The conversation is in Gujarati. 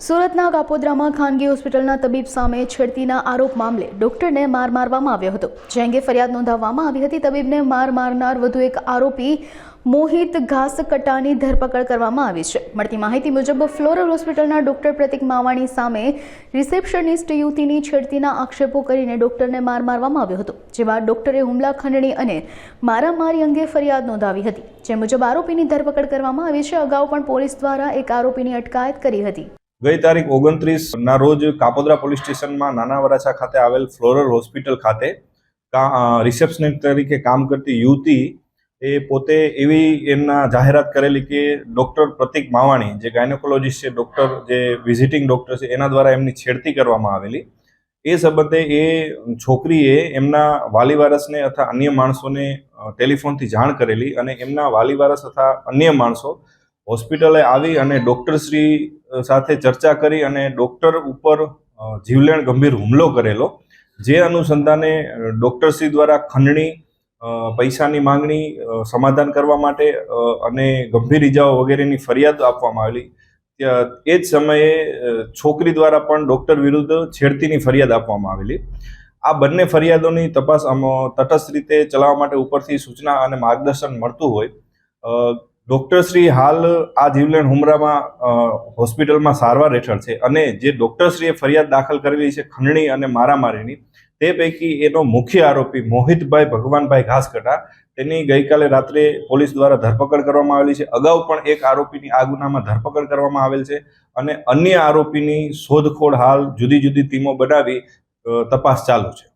સુરતના કાપોદ્રામાં ખાનગી હોસ્પિટલના તબીબ સામે છેડતીના આરોપ મામલે ડોક્ટરને માર મારવામાં આવ્યો હતો, જે અંગે ફરિયાદ નોંધાવવામાં આવી હતી। તબીબને માર મારનાર વધુ એક આરોપી મોહિત ઘાસકટાની ધરપકડ કરવામાં આવી છે। મળતી માહિતી મુજબ ફ્લોરલ હોસ્પિટલના ડોક્ટર પ્રતિક માવાણી સામે રિસેપ્શનિસ્ટ યુવતીની છેડતીના આક્ષેપો કરીને ડોક્ટરને માર મારવામાં આવ્યો હતો, જે બાદ ડોક્ટરે હુમલા, ખંડણી અને મારામારી અંગે ફરિયાદ નોંધાવી હતી, જે મુજબ આરોપીની ધરપકડ કરવામાં આવી છે। અગાઉ પણ પોલીસ દ્વારા એક આરોપીની અટકાયત કરી હતી। ગઈ તારીખ 29 ના રોજ કાપોદ્રા પોલીસ સ્ટેશનમાં નાના વરાછા ખાતે આવેલ ફ્લોરલ હોસ્પિટલ ખાતે રિસેપ્શનિસ્ટ તરીકે કામ કરતી યુવતી એ પોતે એવી એમના જાહેરાત કરેલી કે ડૉક્ટર પ્રતિક માવાણી જે ગાયનેકોલોજીસ્ટ છે, ડૉક્ટર જે વિઝિટિંગ ડૉક્ટર છે, એના દ્વારા એમની છેડતી કરવામાં આવેલી। એ સંબંધે એ છોકરીએ એમના વાલીવારસને અથવા અન્ય માણસોને ટેલિફોનથી જાણ કરેલી અને એમના વાલીવારસ તથા અન્ય માણસો હોસ્પિટલે આવી અને ડૉક્ટરશ્રી સાથે ચર્ચા કરી અને ડૉક્ટર ઉપર જીવલેણ ગંભીર હુમલો કરેલો, જે અનુસંધાને ડૉક્ટરશ્રી દ્વારા ખંડણી, પૈસાની માંગણી, સમાધાન કરવા માટે અને ગંભીર ઇજાઓ વગેરેની ફરિયાદ આપવામાં આવેલી। એ જ સમયે છોકરી દ્વારા પણ ડૉક્ટર વિરુદ્ધ છેડતીની ફરિયાદ આપવામાં આવેલી। આ બંને ફરિયાદોની તપાસ તટસ્થ રીતે ચલાવવા માટે ઉપરથી સૂચના અને માર્ગદર્શન મળતું હોય ડૉક્ટરશ્રી હાલ આ જીવલેણ હુમલામાં હોસ્પિટલમાં સારવાર હેઠળ છે અને જે ડૉક્ટરશ્રીએ ફરિયાદ દાખલ કરેલી છે ખંડણી અને મારામારીની, તે પૈકી એનો મુખ્ય આરોપી મોહિતભાઈ ભગવાનભાઈ ઘાસકટા, તેની ગઈકાલે રાત્રે પોલીસ દ્વારા ધરપકડ કરવામાં આવેલી છે। અગાઉ પણ એક આરોપીની આ ગુનામાં ધરપકડ કરવામાં આવેલ છે અને અન્ય આરોપીની શોધખોળ હાલ જુદી જુદી ટીમો બનાવી તપાસ ચાલુ છે।